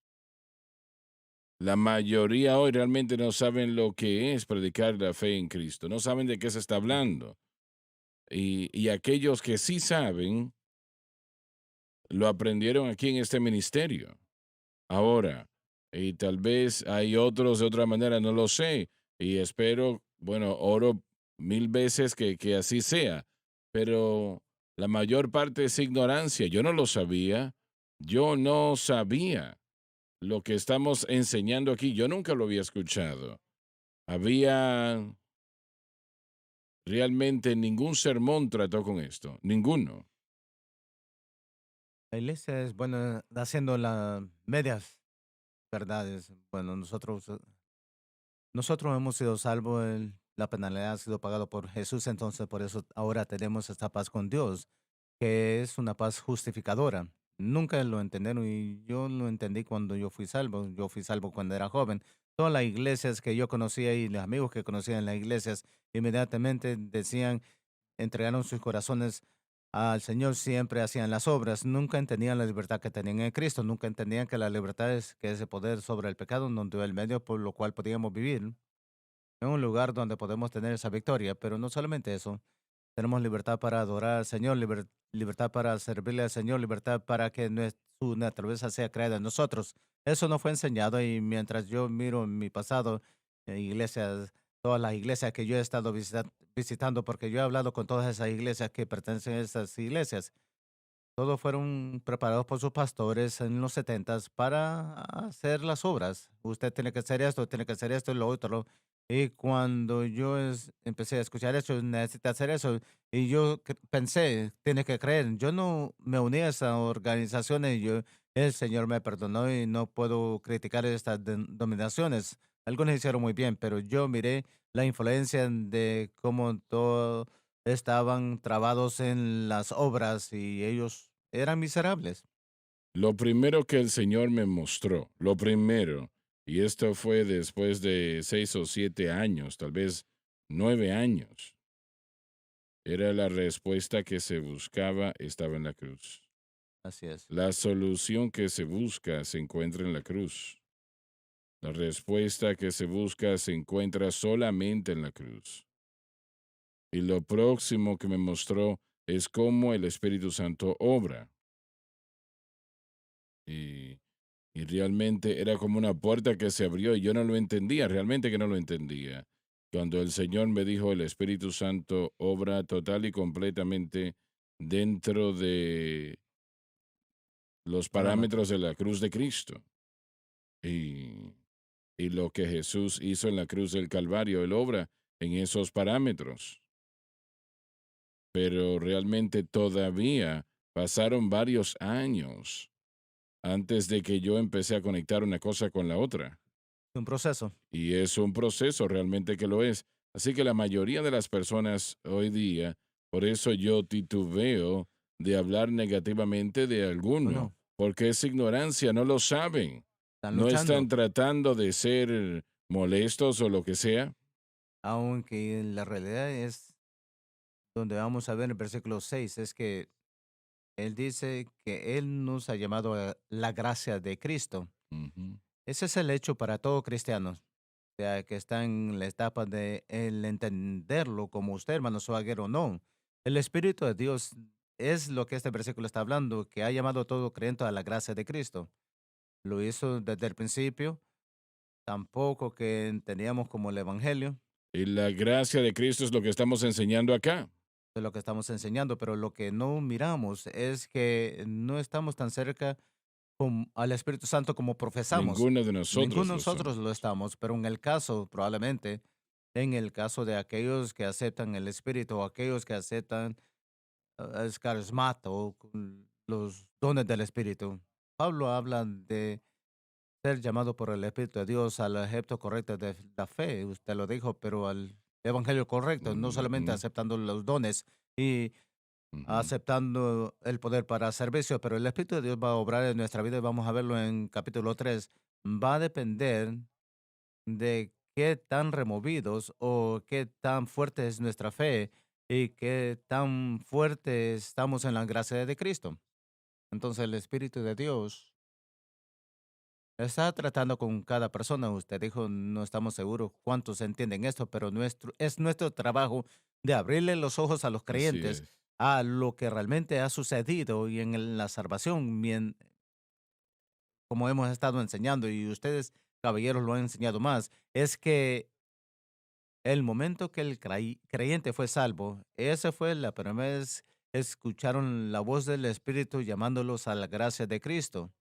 la mayoría hoy realmente no saben lo que es predicar la fe en Cristo, no saben de qué se está hablando. Y aquellos que sí saben, lo aprendieron aquí en este ministerio. Ahora, y tal vez hay otros de otra manera, no lo sé, y espero, bueno, oro mil veces que así sea, pero la mayor parte es ignorancia. Yo no lo sabía, yo no sabía lo que estamos enseñando aquí, yo nunca lo había escuchado. Había realmente ningún sermón trató con esto, ninguno. La iglesia es buena haciendo las medias verdades. Bueno, nosotros hemos sido salvos, la penalidad ha sido pagada por Jesús, entonces por eso ahora tenemos esta paz con Dios, que es una paz justificadora. Nunca lo entendieron y yo lo entendí cuando yo fui salvo. Yo fui salvo cuando era joven. Todas las iglesias que yo conocía y los amigos que conocía en las iglesias inmediatamente decían, entregaron sus corazones al Señor, siempre hacían las obras, nunca entendían la libertad que tenían en Cristo, nunca entendían que la libertad es que ese poder sobre el pecado nos dio el medio por lo cual podíamos vivir en un lugar donde podemos tener esa victoria, pero no solamente eso, tenemos libertad para adorar al Señor, libertad para servirle al Señor, libertad para que su naturaleza sea creada en nosotros. Eso no fue enseñado y mientras yo miro en mi pasado, iglesias, todas las iglesias que yo he estado visitando, porque yo he hablado con todas esas iglesias que pertenecen a esas iglesias, todos fueron preparados por sus pastores en los setentas para hacer las obras. Usted tiene que hacer esto, tiene que hacer esto y lo otro. Y cuando yo empecé a escuchar eso, necesita hacer eso. Y yo pensé, tiene que creer. Yo no me uní a esas organizaciones. El Señor me perdonó y no puedo criticar estas denominaciones. Algunos hicieron muy bien, pero yo miré la influencia de cómo todo estaban trabados en las obras y ellos eran miserables. Lo primero que el Señor me mostró, lo primero, y esto fue después de 6 o 7 años, tal vez 9 años, era la respuesta que se buscaba, estaba en la cruz. Así es. La solución que se busca se encuentra en la cruz. La respuesta que se busca se encuentra solamente en la cruz. Y lo próximo que me mostró es cómo el Espíritu Santo obra. Y, y realmente era como una puerta que se abrió y yo no lo entendía, realmente que no lo entendía. Cuando el Señor me dijo, el Espíritu Santo obra total y completamente dentro de los No, no, no. parámetros de la cruz de Cristo. Y, y lo que Jesús hizo en la cruz del Calvario, Él obra en esos parámetros. Pero realmente todavía pasaron varios años antes de que yo empecé a conectar una cosa con la otra. Un proceso. Y es un proceso realmente que lo es. Así que la mayoría de las personas hoy día, por eso yo titubeo de hablar negativamente de No, alguno, no. porque es ignorancia, no lo saben. Están No están luchando, tratando de ser molestos o lo que sea. aunque la realidad es donde vamos a ver en el versículo 6 es que él dice que él nos ha llamado a la gracia de Cristo. Ujú. Ese es el hecho para todo cristiano, o sea, que está en la etapa de el entenderlo como usted, hermano Suaguero, o no. El Espíritu de Dios es lo que este versículo está hablando, que ha llamado a todo creyente a la gracia de Cristo. Lo hizo desde el principio, tampoco que entendíamos como el Evangelio, Y la gracia de Cristo es lo que estamos enseñando acá. de lo que estamos enseñando, pero lo que no miramos es que no estamos tan cerca al Espíritu Santo como profesamos. Ninguno de Ninguno nosotros de lo nosotros lo somos. estamos, pero en el caso, probablemente, en el caso de aquellos que aceptan el Espíritu o aquellos que aceptan es carismata o los dones del Espíritu. Pablo habla de ser llamado por el Espíritu de Dios al ejemplo correcto de la fe, usted lo dijo, pero al evangelio correcto, no solamente Ujú, aceptando los dones y ujú. aceptando el poder para servicio, pero el Espíritu de Dios va a obrar en nuestra vida y vamos a verlo en capítulo 3. Va a depender de qué tan removidos o qué tan fuerte es nuestra fe y qué tan fuerte estamos en la gracia de Cristo. Entonces el Espíritu de Dios está tratando con cada persona. Usted dijo, no estamos seguros cuántos entienden esto, pero es nuestro trabajo de abrirle los ojos a los Así creyentes es. a lo que realmente ha sucedido y en la salvación, como hemos estado enseñando y ustedes, caballeros, lo han enseñado más, es que el momento que el creyente fue salvo, esa fue la primera vez escucharon la voz del Espíritu llamándolos a la gracia de Cristo.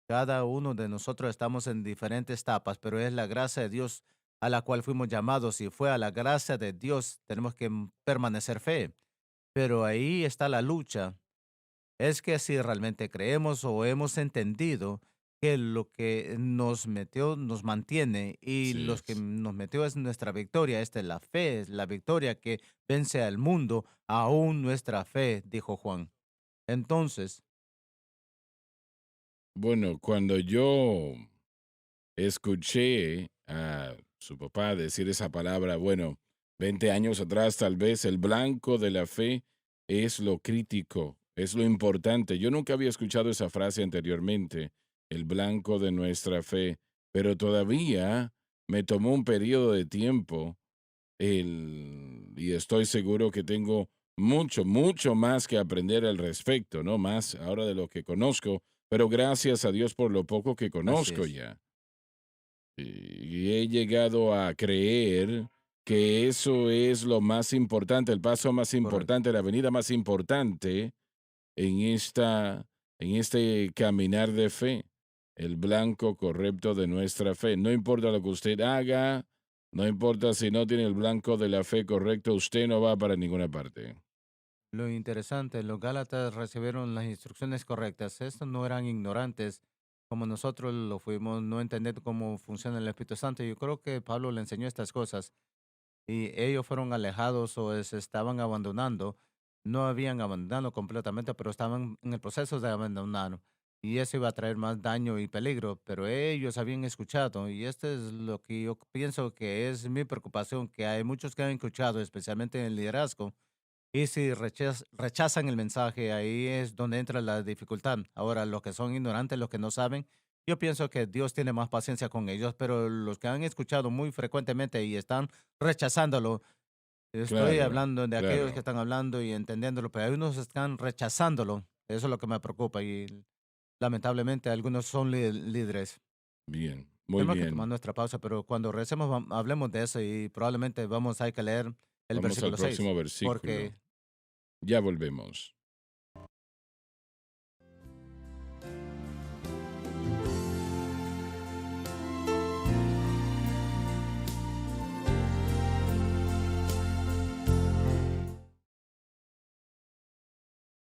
Cada uno de nosotros estamos en diferentes etapas, pero es la gracia de Dios a la cual fuimos llamados y fue a la gracia de Dios tenemos que permanecer fe. Pero ahí está la lucha. Es que si realmente creemos o hemos entendido que lo que nos metió nos mantiene y Así los que es. nos metió es nuestra victoria, esta es la fe, es la victoria que vence al mundo, aún nuestra fe, dijo Juan. Entonces, Bueno, cuando yo escuché a su papá decir esa palabra, bueno, 20 años atrás tal vez, el blanco de la fe es lo crítico, es lo importante. Yo nunca había escuchado esa frase anteriormente, el blanco de nuestra fe, pero todavía me tomó un periodo de tiempo y estoy seguro que tengo mucho, mucho más que aprender al respecto, ¿no? Más ahora de lo que conozco, pero gracias a Dios por lo poco que así conozco es. ya. Y he llegado a creer que eso es lo más importante, el paso más Correcto. importante, la venida más importante en en este caminar de fe, el blanco correcto de nuestra fe. No importa lo que usted haga, no importa si no tiene el blanco de la fe correcto, usted no va para ninguna parte. Lo interesante, los Gálatas recibieron las instrucciones correctas. Estos no eran ignorantes como nosotros lo fuimos, no entender cómo funciona el Espíritu Santo. Yo creo que Pablo le enseñó estas cosas. y ellos fueron alejados o se estaban abandonando. No habían abandonado completamente, pero estaban en el proceso de abandonar. Y eso iba a traer más daño y peligro, pero ellos habían escuchado, y este es lo que yo pienso que es mi preocupación, que hay muchos que han escuchado, especialmente en el liderazgo, y si rechazan el mensaje, ahí es donde entra la dificultad. Ahora, los que son ignorantes, los que no saben, yo pienso que Dios tiene más paciencia con ellos, pero los que han escuchado muy frecuentemente y están rechazándolo, estoy Claro, hablando de aquellos que claro. están hablando y entendiéndolo, pero hay unos que están rechazándolo. Eso es lo que me preocupa y lamentablemente algunos son líderes. Bien, muy Tenemos que tomar bien. nuestra pausa, pero cuando recemos hablemos de eso y probablemente vamos a hay que leer el Vamos al versículo 6, próximo versículo. porque Ya volvemos.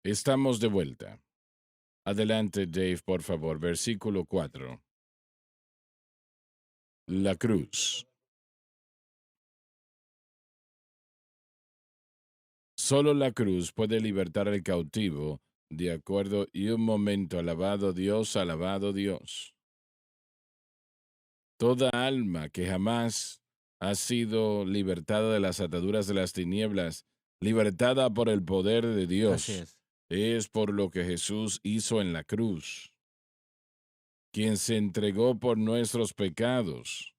Estamos de vuelta. Adelante, Dave, por favor. Versículo 4. La cruz. Solo la cruz puede libertar al cautivo, de acuerdo, y un momento, alabado Dios, alabado Dios. Toda alma que jamás ha sido libertada de las ataduras de las tinieblas, libertada por el poder de así Dios, es. es por lo que Jesús hizo en la cruz, quien se entregó por nuestros pecados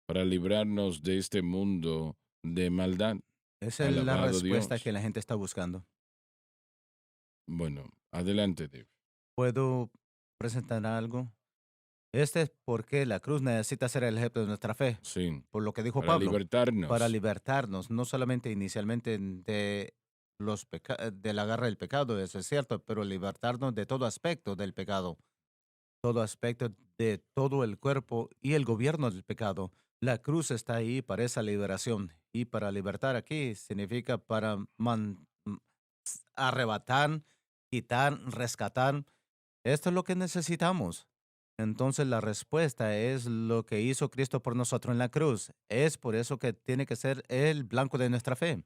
para librarnos de este mundo de maldad. Esa es la Alabado respuesta que Dios. la gente está buscando. Bueno, adelante, Dave. ¿Puedo presentar algo? Este es porque la cruz necesita ser el ejemplo de nuestra fe, Sí, por lo que dijo para Pablo, para libertarnos. libertarnos, no solamente inicialmente de de la garra del pecado, eso es cierto, pero libertarnos de todo aspecto del pecado, todo aspecto de todo el cuerpo y el gobierno del pecado. La cruz está ahí para esa liberación, y para libertar aquí significa para arrebatar, quitar, rescatar. Esto es lo que necesitamos. Entonces la respuesta es lo que hizo Cristo por nosotros en la cruz. Es por eso que tiene que ser el blanco de nuestra fe.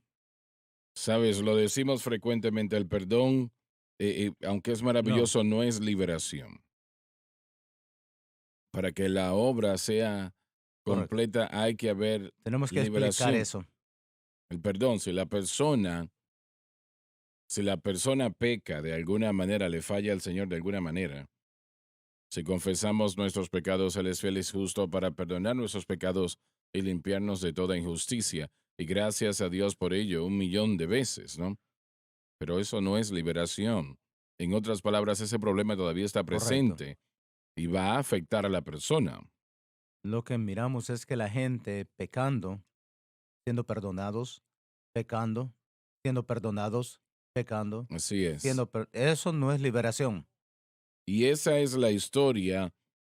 Sabes, lo decimos frecuentemente, el perdón, aunque es No, maravilloso, no es liberación. Para que la obra sea correcto. completa hay que haber Tenemos que explicar liberación. eso. El perdón, si la persona peca de alguna manera, le falla al Señor de alguna manera, si confesamos nuestros pecados, Él es fiel y justo para perdonar nuestros pecados y limpiarnos de toda injusticia. Y gracias a Dios por ello, 1,000,000 de veces, ¿no? Pero eso no es liberación. En otras palabras, ese problema todavía está Correcto. presente y va a afectar a la persona. Lo que miramos es que la gente pecando, siendo perdonados, pecando, siendo perdonados, pecando, Así es. eso no es liberación. Y esa es la historia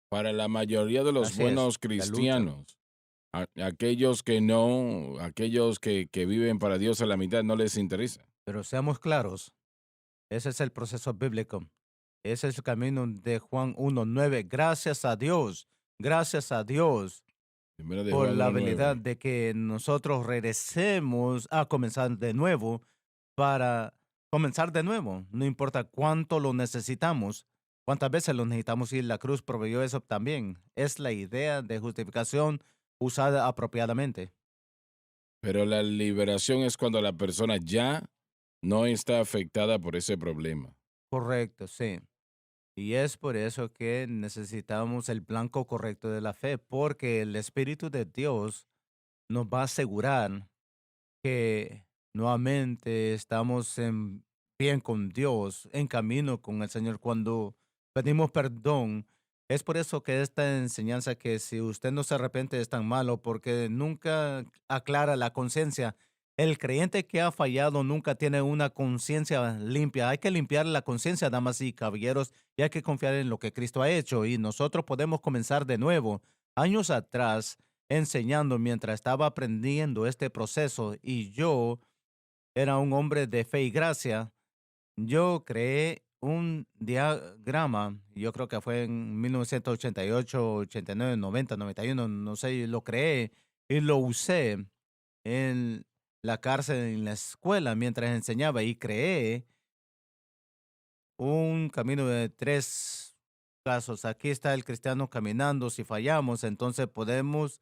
para la mayoría de los Así es, buenos la lucha. cristianos. Aquellos que no, aquellos que viven para Dios a la mitad, no les interesa. Pero seamos claros, ese es el proceso bíblico. Ese es el camino de Juan 1:9. Gracias a Dios Primero de por Juan la habilidad 1:9. de que nosotros regresemos a comenzar de nuevo, para comenzar de nuevo. No importa cuánto lo necesitamos, cuántas veces lo necesitamos, y la cruz proveyó eso también. Es la idea de justificación usada apropiadamente. Pero la liberación es cuando la persona ya no está afectada por ese problema. Correcto, sí. Y es por eso que necesitamos el blanco correcto de la fe, porque el Espíritu de Dios nos va a asegurar que nuevamente estamos en bien con Dios, en camino con el Señor cuando pedimos perdón. Es por eso que esta enseñanza, que si usted no se arrepiente es tan malo, porque nunca aclara la conciencia. El creyente que ha fallado nunca tiene una conciencia limpia. Hay que limpiar la conciencia, damas y caballeros, y hay que confiar en lo que Cristo ha hecho. Y nosotros podemos comenzar de nuevo. Años atrás, enseñando, mientras estaba aprendiendo este proceso, y yo era un hombre de fe y gracia, yo creé un diagrama. Yo creo que fue en 1988, 89, 90, 91, no sé, lo creé y lo usé en la cárcel, en la escuela, mientras enseñaba y creé un camino de tres pasos. Aquí está el cristiano caminando. Si fallamos, entonces podemos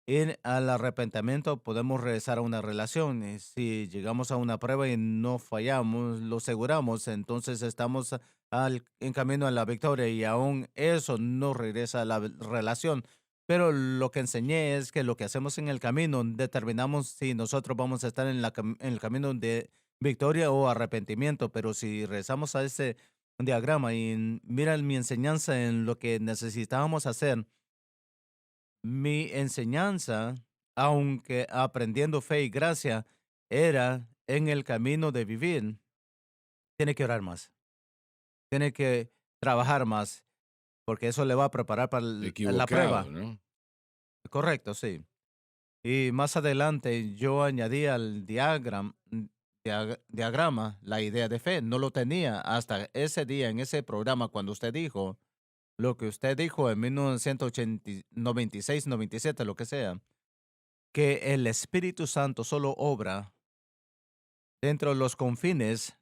ir al arrepentimiento, podemos regresar a una relación. Y si llegamos a una prueba y no fallamos, lo aseguramos, entonces estamos en camino a la victoria y aún eso no regresa a la relación. Pero lo que enseñé es que lo que hacemos en el camino determinamos si nosotros vamos a estar en el camino de victoria o arrepentimiento. Pero si regresamos a ese diagrama y mira mi enseñanza en lo que necesitábamos hacer, mi enseñanza, aunque aprendiendo fe y gracia, era en el camino de vivir. Tiene que orar más, tiene que trabajar más, porque eso le va a preparar para la Equivocado, prueba. ¿no? Correcto, sí. Y más adelante yo añadí al diagrama la idea de fe. No lo tenía hasta ese día, en ese programa, cuando usted dijo lo que usted dijo en 1980, 96, 97, lo que sea, que el Espíritu Santo solo obra dentro de los confines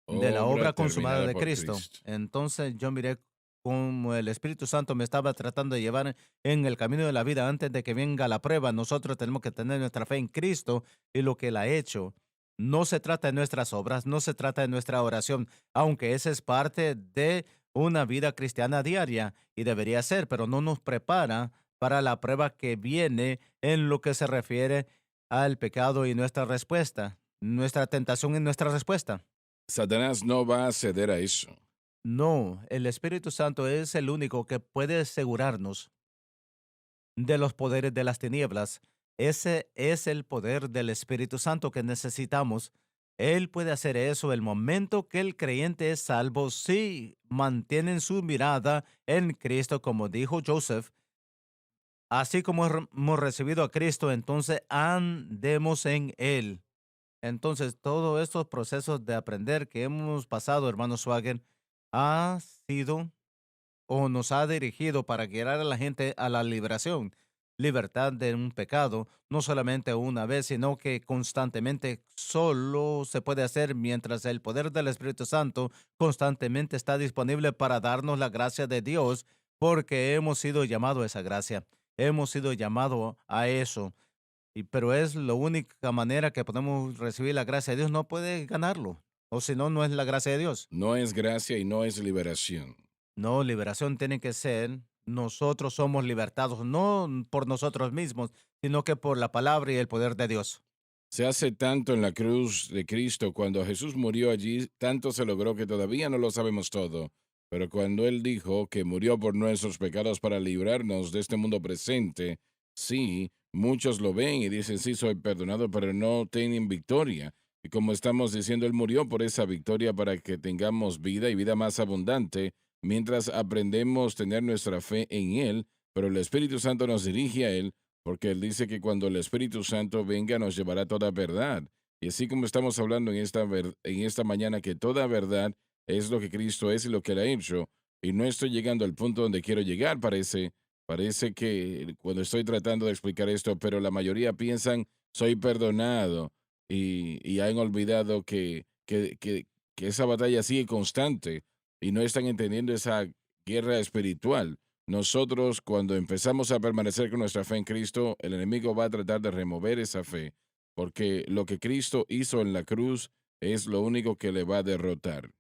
de la Obra obra consumada terminada de por Cristo. Cristo. Entonces yo miré cómo el Espíritu Santo me estaba tratando de llevar en el camino de la vida antes de que venga la prueba. Nosotros tenemos que tener nuestra fe en Cristo y lo que Él ha hecho. No se trata de nuestras obras, no se trata de nuestra oración, aunque esa es parte de una vida cristiana diaria y debería ser, pero no nos prepara para la prueba que viene en lo que se refiere al pecado y nuestra respuesta, nuestra tentación y nuestra respuesta. Satanás no va a ceder a eso. No, el Espíritu Santo es el único que puede asegurarnos de los poderes de las tinieblas. Ese es el poder del Espíritu Santo que necesitamos. Él puede hacer eso el momento que el creyente es salvo si mantienen su mirada en Cristo, como dijo Joseph. Así como hemos recibido a Cristo, entonces andemos en Él. Entonces, todos estos procesos de aprender que hemos pasado, hermano Swagger, ha sido o nos ha dirigido para guiar a la gente a la liberación, libertad de un pecado, no solamente una vez, sino que constantemente solo se puede hacer mientras el poder del Espíritu Santo constantemente está disponible para darnos la gracia de Dios, porque hemos sido llamados a esa gracia, hemos sido llamados a eso. Pero es la única manera que podemos recibir la gracia de Dios, no puede ganarlo, o si no, no es la gracia de Dios. No es gracia y no es liberación. No, liberación tiene que ser, nosotros somos libertados, no por nosotros mismos, sino que por la palabra y el poder de Dios. Se hace tanto en la cruz de Cristo. Cuando Jesús murió allí, tanto se logró que todavía no lo sabemos todo. Pero cuando Él dijo que murió por nuestros pecados para librarnos de este mundo presente, sí, muchos lo ven y dicen, sí, soy perdonado, pero no tienen victoria. Y como estamos diciendo, Él murió por esa victoria para que tengamos vida y vida más abundante, mientras aprendemos a tener nuestra fe en Él, pero el Espíritu Santo nos dirige a Él porque Él dice que cuando el Espíritu Santo venga nos llevará a toda verdad. Y así como estamos hablando en esta mañana, que toda verdad es lo que Cristo es y lo que Él ha hecho, y no estoy llegando al punto donde quiero llegar, parece que cuando estoy tratando de explicar esto, pero la mayoría piensan, soy perdonado, y han olvidado que esa batalla sigue constante, y no están entendiendo esa guerra espiritual. Nosotros, cuando empezamos a permanecer con nuestra fe en Cristo, el enemigo va a tratar de remover esa fe, porque lo que Cristo hizo en la cruz es lo único que le va a derrotar.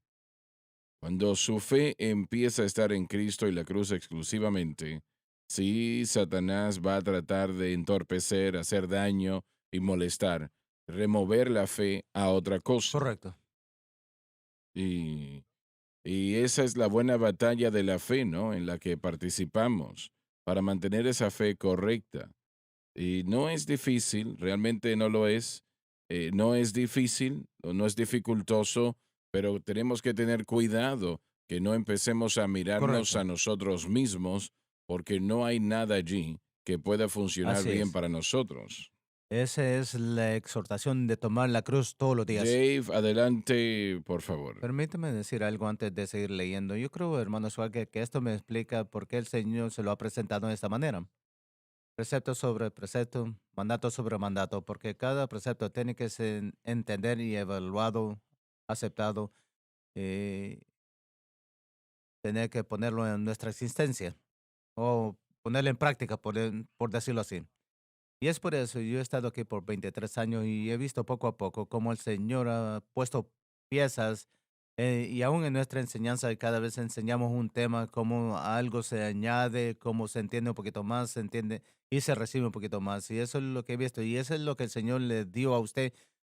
Cuando su fe empieza a estar en Cristo y la cruz exclusivamente, sí, Satanás va a tratar de entorpecer, hacer daño y molestar, remover la fe a otra cosa. Correcto. Y Y esa es la buena batalla de la fe, ¿no? En la que participamos para mantener esa fe correcta. Y no es difícil, realmente no lo es. No es difícil o no es dificultoso, pero tenemos que tener cuidado que no empecemos a mirarnos a Correcto. nosotros mismos porque no hay nada allí que pueda funcionar Así bien es. para nosotros. Esa es la exhortación de tomar la cruz todos los días. Dave, adelante, por favor. Permíteme decir algo antes de seguir leyendo. Yo creo, hermano Swagger, que esto me explica por qué el Señor se lo ha presentado de esta manera. precepto sobre precepto, mandato sobre mandato, porque cada precepto tiene que ser entender y evaluado, aceptado, eh, tener que ponerlo en nuestra existencia o ponerlo en práctica, por decirlo así. Y es por eso, yo he estado aquí por 23 años y he visto poco a poco cómo el Señor ha puesto piezas y aún en nuestra enseñanza cada vez enseñamos un tema, cómo algo se añade, cómo se entiende un poquito más, se entiende y se recibe un poquito más. Y eso es lo que he visto y eso es lo que el Señor le dio a usted,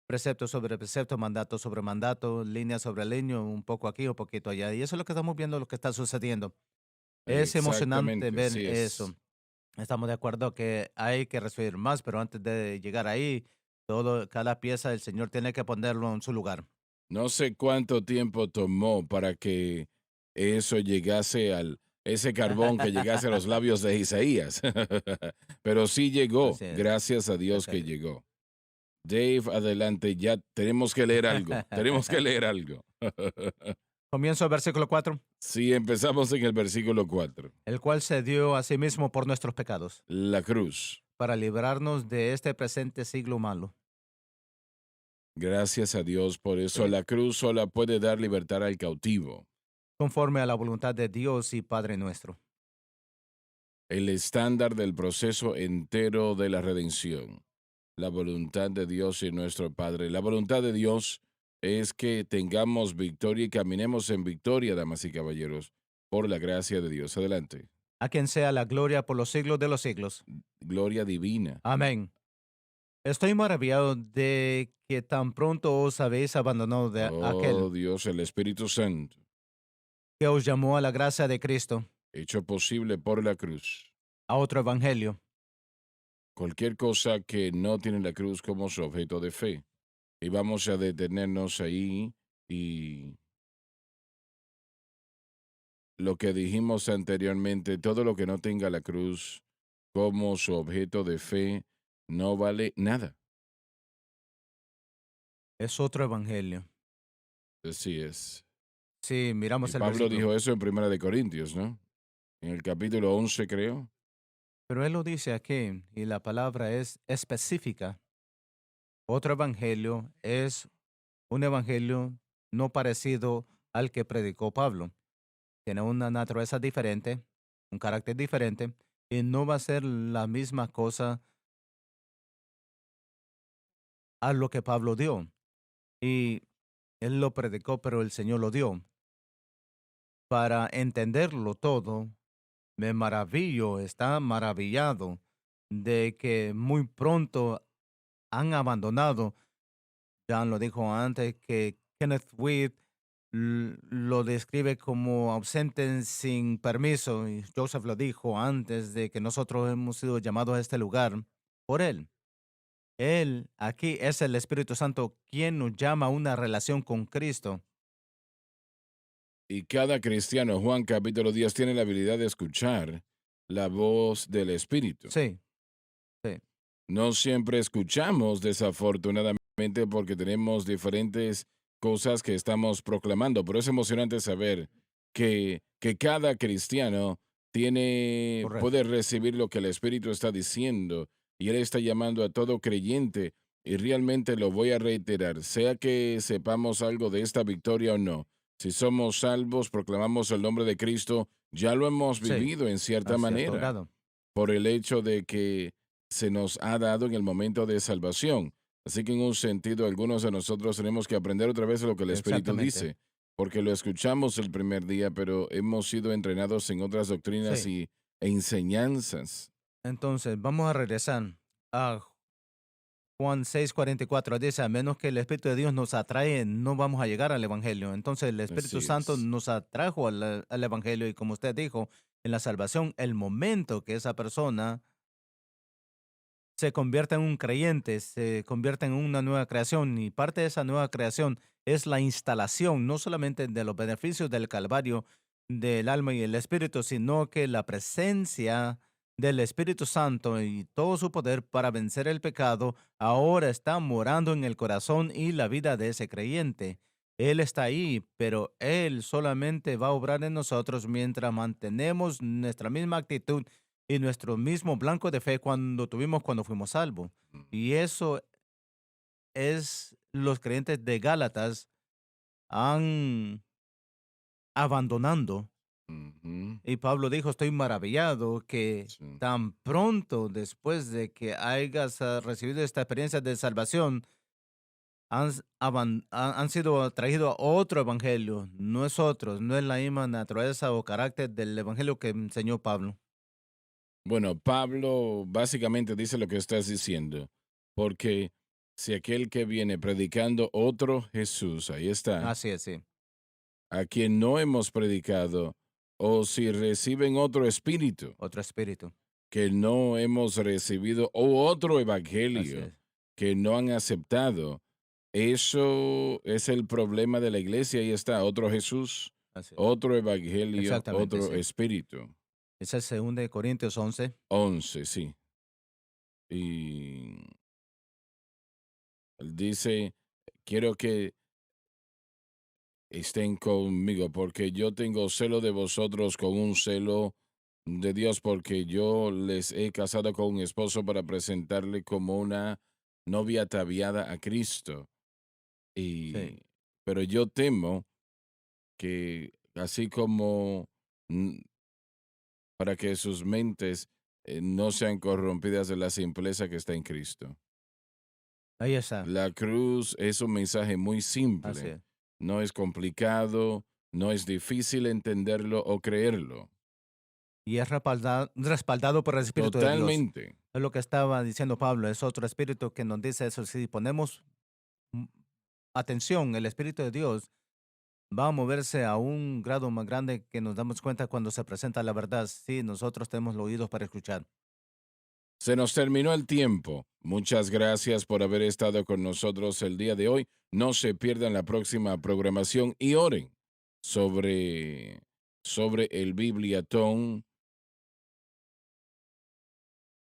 precepto sobre precepto, mandato sobre mandato, línea sobre línea, un poco aquí, un poquito allá. Y eso es lo que estamos viendo, lo que está sucediendo. Es emocionante Exactamente, ver así eso. es. Estamos de acuerdo que hay que recibir más, pero antes de llegar ahí, cada pieza el Señor tiene que ponerlo en su lugar. No sé cuánto tiempo tomó para que eso llegase ese carbón que llegase a los labios de Isaías, pero sí llegó, Así es, gracias a Dios que gracias llegó. Dave, adelante, ya tenemos que leer algo, tenemos que a Dios. leer algo. Comienzo el versículo 4, Sí, empezamos en el versículo 4. el cual se dio a sí mismo por nuestros pecados, La cruz. para librarnos de este presente siglo malo. Gracias a Dios por eso. Sí. La cruz sola puede dar libertad al cautivo. Conforme a la voluntad de Dios y Padre nuestro. El estándar del proceso entero de la redención. La voluntad de Dios y nuestro Padre. La voluntad de Dios es que tengamos victoria y caminemos en victoria, damas y caballeros, por la gracia de Dios. Adelante. A quien sea la gloria por los siglos de los siglos. Gloria divina. Amén. Estoy maravillado de que tan pronto os habéis abandonado de aquel Oh Dios, el Espíritu Santo, que os llamó a la gracia de Cristo, hecho posible por la cruz. a otro evangelio. Cualquier cosa que no tiene la cruz como su objeto de fe. Y vamos a detenernos ahí y lo que dijimos anteriormente, todo lo que no tenga la cruz como su objeto de fe no vale nada. Es otro evangelio. Así es. Sí, Y miramos el Pablo versículo. dijo eso en Primera de Corintios, ¿no? En el capítulo 11, creo. Pero él lo dice aquí y la palabra es específica. Otro evangelio es un evangelio no parecido al que predicó Pablo. Tiene una naturaleza diferente, un carácter diferente y no va a ser la misma cosa a lo que Pablo dio. Y él lo predicó, pero el Señor lo dio. Para entenderlo todo, me maravillo, está maravillado de que muy pronto han abandonado. Jan lo dijo antes que Kenneth Witt lo describe como ausente sin permiso y Joseph lo dijo antes de que nosotros hemos sido llamados a este lugar por él. Él aquí es el Espíritu Santo quien nos llama a una relación con Cristo. Y cada cristiano, Juan capítulo 10, tiene la habilidad de escuchar la voz del Espíritu. Sí, sí, No siempre escuchamos, desafortunadamente, porque tenemos diferentes cosas que estamos proclamando, pero es emocionante saber que cada cristiano correcto. puede recibir lo que el Espíritu está diciendo y Él está llamando a todo creyente y realmente lo voy a reiterar, sea que sepamos algo de esta victoria o no, si somos salvos, proclamamos el nombre de Cristo, ya lo hemos Sí, vivido en a cierta cierto manera, grado. por el hecho de que se nos ha dado en el momento de salvación. Así que en un sentido, algunos de nosotros tenemos que aprender otra vez lo que el Espíritu Exactamente. dice, porque lo escuchamos el primer día, pero hemos sido entrenados en otras doctrinas Sí. e enseñanzas. Entonces, vamos a regresar a Juan 6:44. Dice, a menos que el Espíritu de Dios nos atrae, no vamos a llegar al Evangelio. Entonces, el Espíritu Así Santo es. nos atrajo al Evangelio y como usted dijo, en la salvación, el momento que esa persona se convierta en un creyente, se convierta en una nueva creación y parte de esa nueva creación es la instalación no solamente de los beneficios del Calvario, del alma y el espíritu, sino que la presencia del Espíritu Santo y todo su poder para vencer el pecado ahora está morando en el corazón y la vida de ese creyente. Él está ahí, pero Él solamente va a obrar en nosotros mientras mantenemos nuestra misma actitud y nuestro mismo blanco de fe cuando fuimos salvos. Y eso es los creyentes de Gálatas han abandonando. Ujú. Y Pablo dijo, estoy maravillado que Sí. tan pronto después de que hayas recibido esta experiencia de salvación, han sido atraídos a otro evangelio. No es otro, no es la misma naturaleza o carácter del evangelio que enseñó Pablo. Bueno, Pablo básicamente dice lo que estás diciendo, porque si aquel que viene predicando otro Jesús, ahí está, Así es, sí. a quien no hemos predicado, o si reciben otro espíritu Otro espíritu. que no hemos recibido, o otro Así evangelio es. que no han aceptado, eso es el problema de la iglesia, ahí está, otro Jesús, Así es. otro evangelio, Exactamente, otro sí. espíritu. Ese es 2 Corintios 11. 11, sí. Y él dice, quiero que estén conmigo, porque yo tengo celo de vosotros con un celo de Dios, porque yo les he casado con un esposo para presentarle como una novia ataviada a Cristo. Sí. Pero yo temo que así como mm, para que sus mentes no sean corrompidas de la simpleza que está en Cristo. Ahí está. La cruz es un mensaje muy Así simple, es. no es complicado, no es difícil entenderlo o creerlo. Y es respaldado por el Espíritu de Dios. Totalmente. Es lo que estaba diciendo Pablo. Es otro espíritu que nos dice eso. Si ponemos mm, atención, el Espíritu de Dios va a moverse a un grado más grande que nos damos cuenta cuando se presenta la verdad. Sí, nosotros tenemos los oídos para escuchar. Se nos terminó el tiempo. Muchas gracias por haber estado con nosotros el día de hoy. No se pierdan la próxima programación y oren sobre el Bibliatón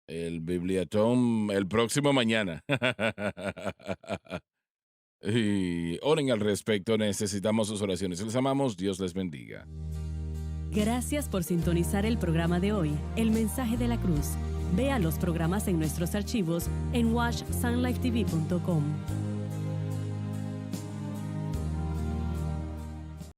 el próximo mañana. Y oren al respecto, necesitamos sus oraciones. Les amamos, Dios les bendiga. Gracias por sintonizar el programa de hoy, El Mensaje de la Cruz. Vea los programas en nuestros archivos en watchsunlifetv.com.